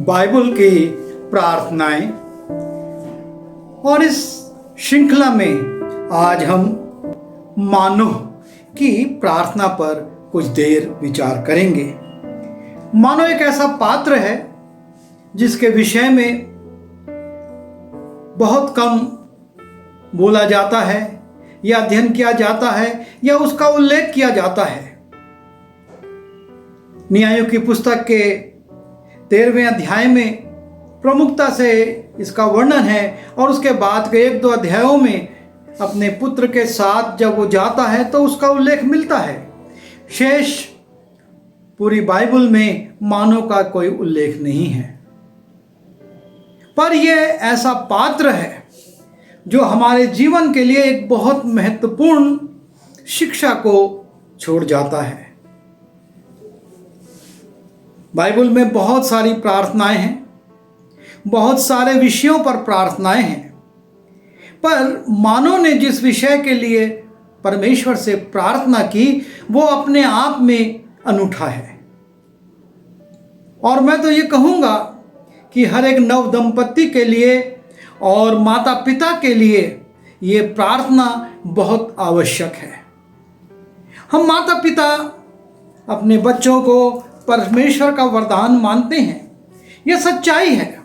Bible की प्रार्थनाएं। और इस श्रृंखला में आज हम मानोह की प्रार्थना पर कुछ देर विचार करेंगे। मानोह एक ऐसा पात्र है जिसके विषय में बहुत कम बोला जाता है या अध्ययन किया जाता है या उसका उल्लेख किया जाता है। न्यायों की पुस्तक के 13वें अध्याय में प्रमुखता से इसका वर्णन है और उसके बाद के 1-2 अध्यायों में अपने पुत्र के साथ जब वो जाता है तो उसका उल्लेख मिलता है। शेष पूरी बाइबल में मानोह का कोई उल्लेख नहीं है, पर यह ऐसा पात्र है जो हमारे जीवन के लिए एक बहुत महत्वपूर्ण शिक्षा को छोड़ जाता है। बाइबल में बहुत सारी प्रार्थनाएं हैं, बहुत सारे विषयों पर प्रार्थनाएं हैं, पर मानोह ने जिस विषय के लिए परमेश्वर से प्रार्थना की वो अपने आप में अनूठा है। और मैं तो ये कहूँगा कि हर एक नव दंपत्ति के लिए और माता पिता के लिए ये प्रार्थना बहुत आवश्यक है। हम माता पिता अपने बच्चों को परमेश्वर का वरदान मानते हैं, यह सच्चाई है।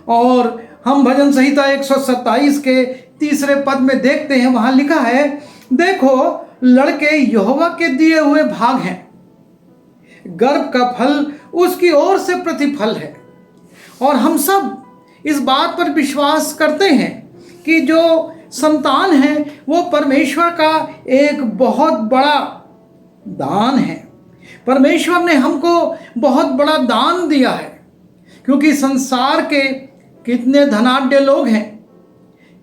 और हम भजन संहिता 127 के 3 पद में देखते हैं, वहां लिखा है, देखो लड़के यहोवा के दिए हुए भाग हैं, गर्भ का फल उसकी ओर से प्रतिफल है। और हम सब इस बात पर विश्वास करते हैं कि जो संतान है वो परमेश्वर का एक बहुत बड़ा दान है। परमेश्वर ने हमको बहुत बड़ा दान दिया है, क्योंकि संसार के कितने धनाढ्य लोग हैं,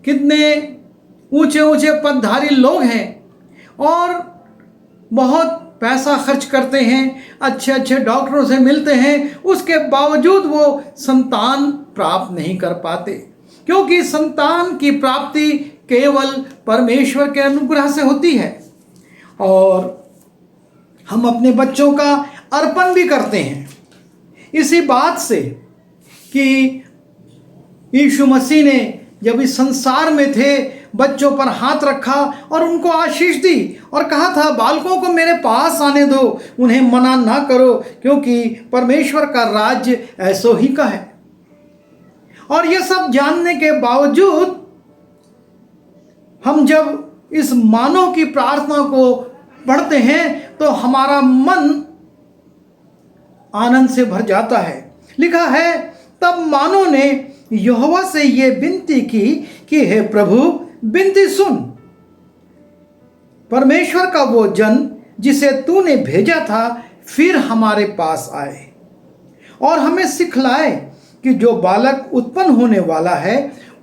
कितने ऊंचे ऊंचे पदधारी लोग हैं और बहुत पैसा खर्च करते हैं, अच्छे अच्छे डॉक्टरों से मिलते हैं, उसके बावजूद वो संतान प्राप्त नहीं कर पाते, क्योंकि संतान की प्राप्ति केवल परमेश्वर के अनुग्रह से होती है। और हम अपने बच्चों का अर्पण भी करते हैं इसी बात से कि यीशु मसीह ने जब इस संसार में थे बच्चों पर हाथ रखा और उनको आशीष दी और कहा था, बालकों को मेरे पास आने दो, उन्हें मना ना करो, क्योंकि परमेश्वर का राज्य ऐसो ही का है। और ये सब जानने के बावजूद हम जब इस मानोह की प्रार्थना को पढ़ते हैं तो हमारा मन आनंद से भर जाता है। लिखा है, तब मानोह ने यहोवा से ये विनती की कि हे प्रभु, विनती सुन। परमेश्वर का वो जन जिसे तूने भेजा था फिर हमारे पास आए और हमें सिखलाए कि जो बालक उत्पन्न होने वाला है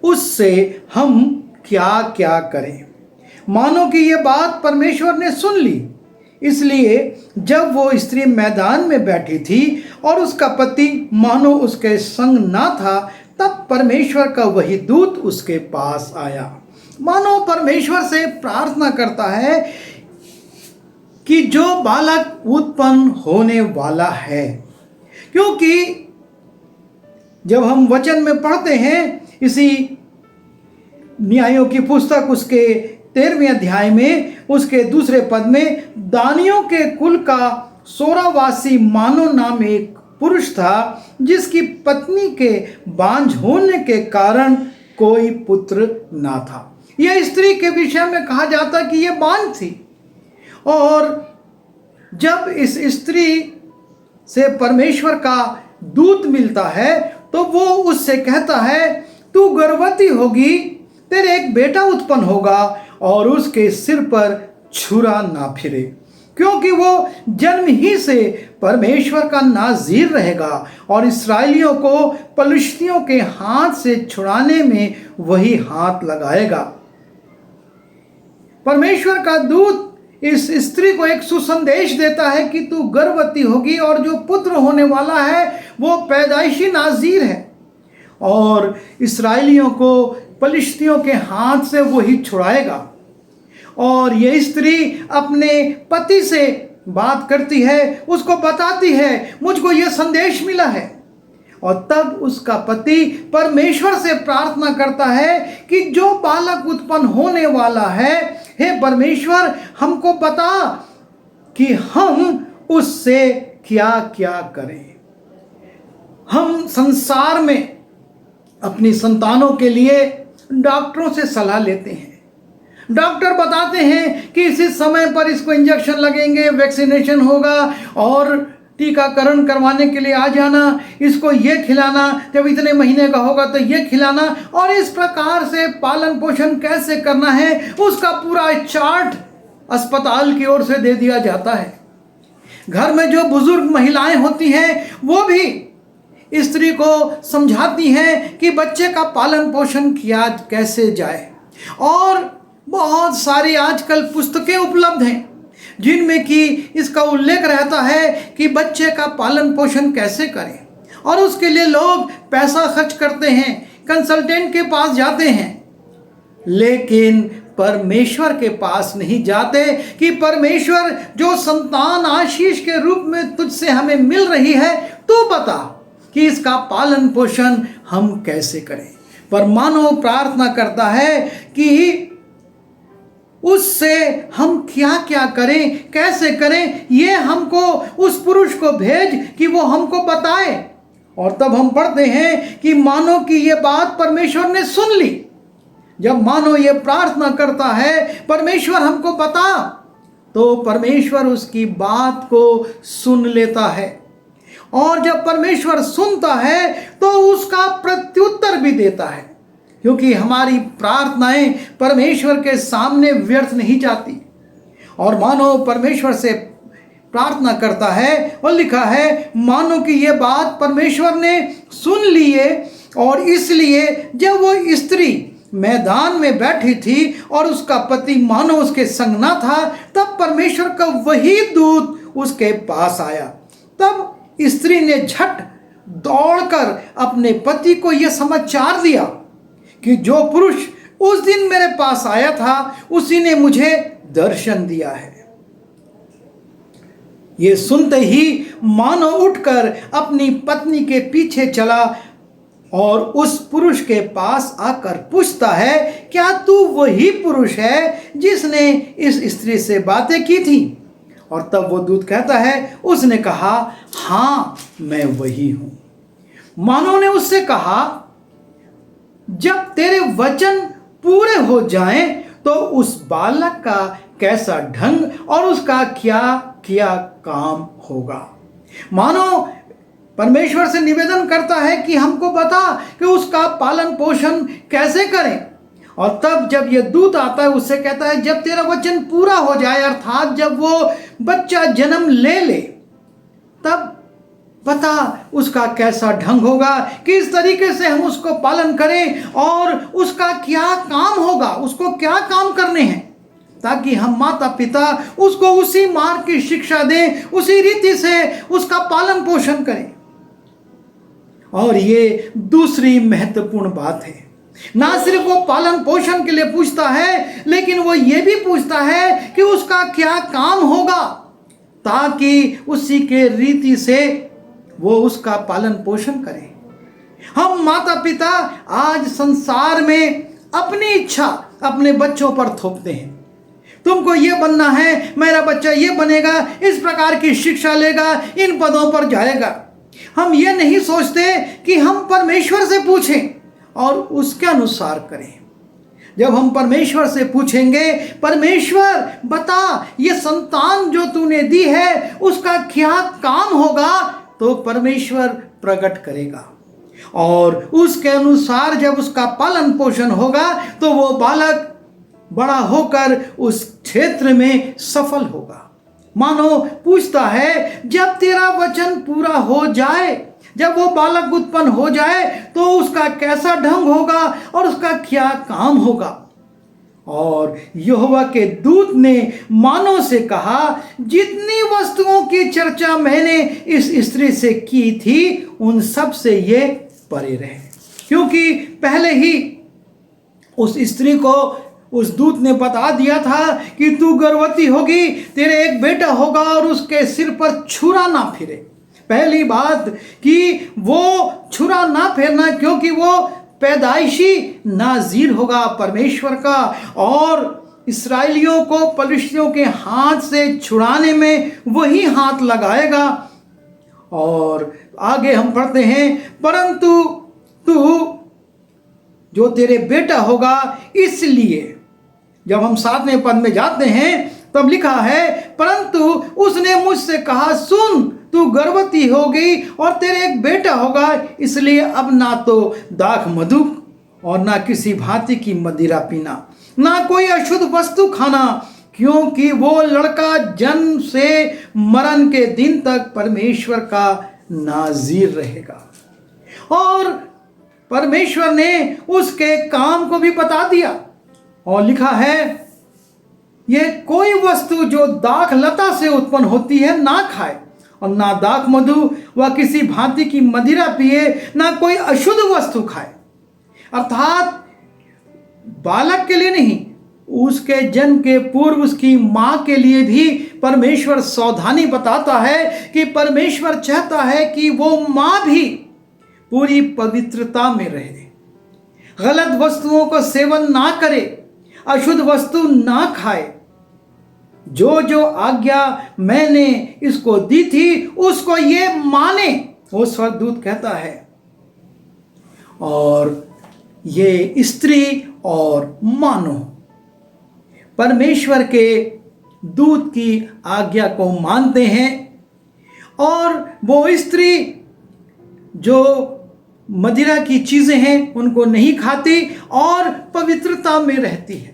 उससे हम क्या क्या करें। मानोह की ये बात परमेश्वर ने सुन ली, इसलिए जब वो स्त्री मैदान में बैठी थी और उसका पति मानो उसके संग ना था, तब परमेश्वर का वही दूत उसके पास आया। मानो परमेश्वर से प्रार्थना करता है कि जो बालक उत्पन्न होने वाला है, क्योंकि जब हम वचन में पढ़ते हैं इसी न्यायों की पुस्तक उसके 13वें अध्याय में उसके 2 पद में, दानियों के कुल का सोरावासी मानोह नाम एक पुरुष था जिसकी पत्नी के बांझ होने के कारण कोई पुत्र ना था। यह स्त्री के विषय में कहा जाता कि यह बांझ थी। और जब इस स्त्री से परमेश्वर का दूत मिलता है तो वो उससे कहता है, तू गर्भवती होगी, तेरे एक बेटा उत्पन्न होगा और उसके सिर पर छुरा ना फिरे, क्योंकि वो जन्म ही से परमेश्वर का नाज़ीर रहेगा और इस्राएलियों को पलिश्तियों के हाथ से छुड़ाने में वही हाथ लगाएगा। परमेश्वर का दूत इस स्त्री को एक सुसंदेश देता है कि तू गर्भवती होगी और जो पुत्र होने वाला है वो पैदाइशी नाज़ीर है और इस्राएलियों को पलिश्तियों के हाथ से वही छुड़ाएगा। और ये स्त्री अपने पति से बात करती है, उसको बताती है, मुझको ये संदेश मिला है और तब उसका पति परमेश्वर से प्रार्थना करता है कि जो बालक उत्पन्न होने वाला है, हे परमेश्वर हमको बता कि हम उससे क्या क्या करें। हम संसार में अपनी संतानों के लिए डॉक्टरों से सलाह लेते हैं। डॉक्टर बताते हैं कि इसी समय पर इसको इंजेक्शन लगेंगे, वैक्सीनेशन होगा और टीकाकरण करवाने के लिए आ जाना, इसको ये खिलाना, जब इतने महीने का होगा तो ये खिलाना, और इस प्रकार से पालन पोषण कैसे करना है उसका पूरा चार्ट अस्पताल की ओर से दे दिया जाता है। घर में जो बुजुर्ग महिलाएं होती हैं वो भी स्त्री को समझाती हैं कि बच्चे का पालन पोषण किया कैसे जाए। और बहुत सारी आजकल पुस्तकें उपलब्ध हैं जिनमें कि इसका उल्लेख रहता है कि बच्चे का पालन पोषण कैसे करें, और उसके लिए लोग पैसा खर्च करते हैं, कंसल्टेंट के पास जाते हैं, लेकिन परमेश्वर के पास नहीं जाते कि परमेश्वर जो संतान आशीष के रूप में तुझसे हमें मिल रही है, तू बता कि इसका पालन पोषण हम कैसे करें। पर मानव प्रार्थना करता है कि उससे हम क्या क्या करें, कैसे करें, ये हमको उस पुरुष को भेज कि वो हमको बताए। और तब हम पढ़ते हैं कि मानव की ये बात परमेश्वर ने सुन ली। जब मानव ये प्रार्थना करता है परमेश्वर हमको बता, तो परमेश्वर उसकी बात को सुन लेता है, और जब परमेश्वर सुनता है तो उसका प्रत्युत्तर भी देता है, क्योंकि हमारी प्रार्थनाएं परमेश्वर के सामने व्यर्थ नहीं जाती। और मानव परमेश्वर से प्रार्थना करता है और लिखा है मानो कि ये बात परमेश्वर ने सुन ली है, और इसलिए जब वो स्त्री मैदान में बैठी थी और उसका पति मानो उसके संग न था, तब परमेश्वर का वही दूत उसके पास आया। तब स्त्री ने झट दौड़कर अपने पति को यह समाचार दिया कि जो पुरुष उस दिन मेरे पास आया था उसी ने मुझे दर्शन दिया है। ये सुनते ही मानो उठकर अपनी पत्नी के पीछे चला और उस पुरुष के पास आकर पूछता है, क्या तू वही पुरुष है जिसने इस स्त्री से बातें की थी? और तब वो दूत कहता है, उसने कहा, हाँ मैं वही हूं। मानव ने उससे कहा, जब तेरे वचन पूरे हो जाएं तो उस बालक का कैसा ढंग और उसका क्या क्या काम होगा। मानो परमेश्वर से निवेदन करता है कि हमको बता कि उसका पालन पोषण कैसे करें। और तब जब ये दूत आता है उससे कहता है, जब तेरा वचन पूरा हो जाए, अर्थात जब वो बच्चा जन्म ले ले, तब बता उसका कैसा ढंग होगा, किस तरीके से हम उसको पालन करें और उसका क्या काम होगा, उसको क्या काम करने हैं, ताकि हम माता पिता उसको उसी मार्ग की शिक्षा दें, उसी रीति से उसका पालन पोषण करें। और ये दूसरी महत्वपूर्ण बात है, ना सिर्फ वो पालन पोषण के लिए पूछता है, लेकिन वो ये भी पूछता है कि उसका क्या काम होगा, ताकि उसी के रीति से वो उसका पालन पोषण करे। हम माता पिता आज संसार में अपनी इच्छा अपने बच्चों पर थोपते हैं। तुमको ये बनना है, मेरा बच्चा ये बनेगा, इस प्रकार की शिक्षा लेगा, इन पदों पर जाएगा। हम ये नहीं सोचते कि हम परमेश्वर से पूछें और उसके अनुसार करें। जब हम परमेश्वर से पूछेंगे, परमेश्वर बता ये संतान जो तूने दी है उसका क्या काम होगा, तो परमेश्वर प्रकट करेगा, और उसके अनुसार जब उसका पालन पोषण होगा तो वो बालक बड़ा होकर उस क्षेत्र में सफल होगा। मानो पूछता है, जब तेरा वचन पूरा हो जाए, जब वो बालक उत्पन्न हो जाए तो उसका कैसा ढंग होगा और उसका क्या काम होगा। और यहोवा के दूत ने मानव से कहा, जितनी वस्तुओं की चर्चा मैंने इस स्त्री से की थी उन सब से ये परे रहे, क्योंकि पहले ही उस स्त्री को उस दूत ने बता दिया था कि तू गर्भवती होगी, तेरे एक बेटा होगा और उसके सिर पर छुरा ना फिरे। पहली बात कि वो छुरा ना फेरना, क्योंकि वो पैदाइशी नाज़ीर होगा परमेश्वर का, और इस्राएलियों को पलिश्तियों के हाथ से छुड़ाने में वही हाथ लगाएगा। और आगे हम पढ़ते हैं, परंतु तू जो तेरे बेटा होगा, इसलिए जब हम 7वें पद में जाते हैं तब लिखा है, परंतु उसने मुझसे कहा, सुन तू गर्भवती होगी और तेरे एक बेटा होगा, इसलिए अब ना तो दाख मधु और ना किसी भांति की मदिरा पीना, ना कोई अशुद्ध वस्तु खाना, क्योंकि वो लड़का जन्म से मरण के दिन तक परमेश्वर का नाज़ीर रहेगा। और परमेश्वर ने उसके काम को भी बता दिया और लिखा है, ये कोई वस्तु जो दाख लता से उत्पन्न होती है ना खाए, और ना दाख मधु व किसी भांति की मदिरा पिए, ना कोई अशुद्ध वस्तु खाए। अर्थात बालक के लिए नहीं, उसके जन्म के पूर्व उसकी माँ के लिए भी परमेश्वर सावधानी बताता है कि परमेश्वर चाहता है कि वो माँ भी पूरी पवित्रता में रहे, गलत वस्तुओं को सेवन ना करे, अशुद्ध वस्तु ना खाए। जो जो आज्ञा मैंने इसको दी थी उसको ये माने, वो स्वर्गदूत कहता है। और ये स्त्री और मानो परमेश्वर के दूत की आज्ञा को मानते हैं, और वो स्त्री जो मदिरा की चीज़ें हैं उनको नहीं खाती और पवित्रता में रहती है।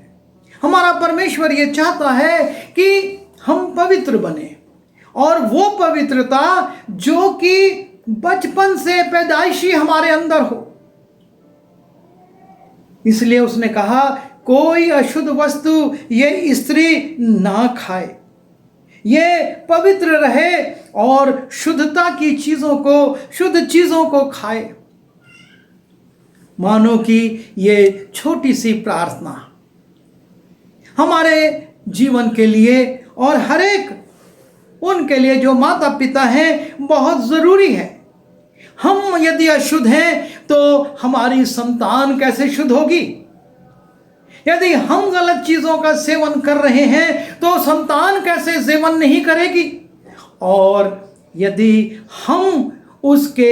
हमारा परमेश्वर ये चाहता है कि हम पवित्र बने, और वो पवित्रता जो कि बचपन से पैदाइशी हमारे अंदर हो। इसलिए उसने कहा, कोई अशुद्ध वस्तु ये स्त्री ना खाए, ये पवित्र रहे और शुद्धता की चीज़ों को, शुद्ध चीज़ों को खाए। मानो कि ये छोटी सी प्रार्थना हमारे जीवन के लिए और हर एक उनके लिए जो माता पिता हैं बहुत ज़रूरी है। हम यदि अशुद्ध हैं तो हमारी संतान कैसे शुद्ध होगी? यदि हम गलत चीज़ों का सेवन कर रहे हैं तो संतान कैसे सेवन नहीं करेगी? और यदि हम उसके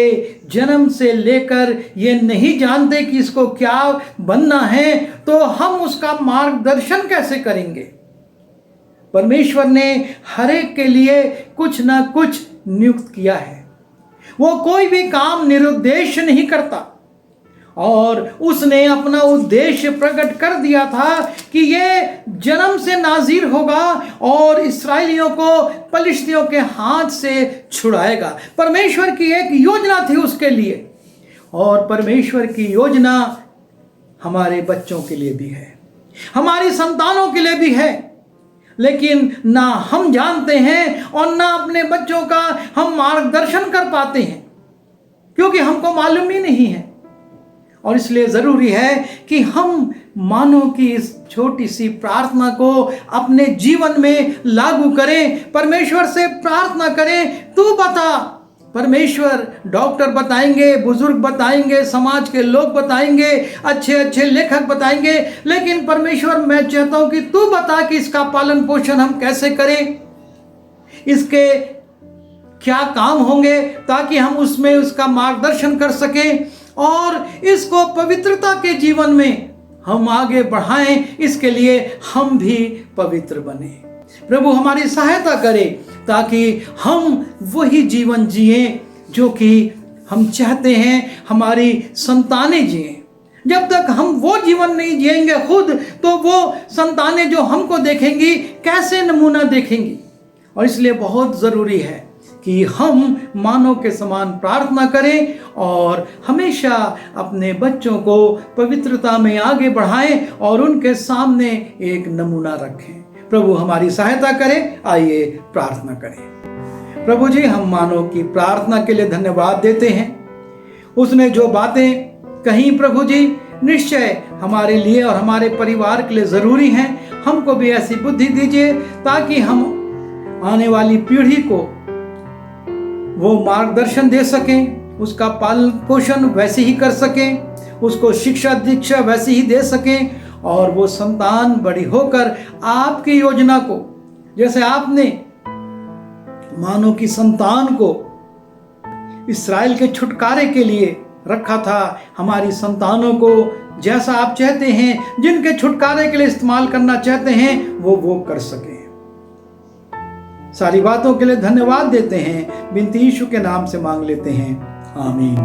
जन्म से लेकर ये नहीं जानते कि इसको क्या बनना है तो हम उसका मार्गदर्शन कैसे करेंगे? परमेश्वर ने हर एक के लिए कुछ ना कुछ नियुक्त किया है। वो कोई भी काम निरुद्देश्य नहीं करता, और उसने अपना उद्देश्य प्रकट कर दिया था कि ये जन्म से नाज़ीर होगा और इस्राएलियों को पलिश्तियों के हाथ से छुड़ाएगा। परमेश्वर की एक योजना थी उसके लिए, और परमेश्वर की योजना हमारे बच्चों के लिए भी है, हमारी संतानों के लिए भी है। लेकिन ना हम जानते हैं और ना अपने बच्चों का हम मार्गदर्शन कर पाते हैं, क्योंकि हमको मालूम ही नहीं है। और इसलिए ज़रूरी है कि हम मानो कि इस छोटी सी प्रार्थना को अपने जीवन में लागू करें, परमेश्वर से प्रार्थना करें, तू बता। परमेश्वर डॉक्टर बताएंगे, बुजुर्ग बताएंगे, समाज के लोग बताएंगे, अच्छे अच्छे लेखक बताएंगे, लेकिन परमेश्वर मैं चाहता हूँ कि तू बता कि इसका पालन पोषण हम कैसे करें, इसके क्या काम होंगे, ताकि हम उसमें उसका मार्गदर्शन कर सकें और इसको पवित्रता के जीवन में हम आगे बढ़ाएं। इसके लिए हम भी पवित्र बने। प्रभु हमारी सहायता करे ताकि हम वही जीवन जिएं जो कि हम चाहते हैं हमारी संतानें जिएं। जब तक हम वो जीवन नहीं जिएंगे खुद, तो वो संतानें जो हमको देखेंगी कैसे नमूना देखेंगी। और इसलिए बहुत ज़रूरी है कि हम मानव के समान प्रार्थना करें और हमेशा अपने बच्चों को पवित्रता में आगे बढ़ाएं और उनके सामने एक नमूना रखें। प्रभु हमारी सहायता करें। आइए प्रार्थना करें। प्रभु जी, हम मानव की प्रार्थना के लिए धन्यवाद देते हैं। उसने जो बातें कही प्रभु जी, निश्चय हमारे लिए और हमारे परिवार के लिए ज़रूरी हैं। हमको भी ऐसी बुद्धि दीजिए ताकि हम आने वाली पीढ़ी को वो मार्गदर्शन दे सकें, उसका पालन पोषण वैसे ही कर सकें, उसको शिक्षा दीक्षा वैसे ही दे सकें, और वो संतान बड़ी होकर आपकी योजना को, जैसे आपने मानो की संतान को इस्राएल के छुटकारे के लिए रखा था, हमारी संतानों को जैसा आप चाहते हैं, जिनके छुटकारे के लिए इस्तेमाल करना चाहते हैं, वो कर सकें। सारी बातों के लिए धन्यवाद देते हैं, बिनती यीशु के नाम से मांग लेते हैं, आमीन।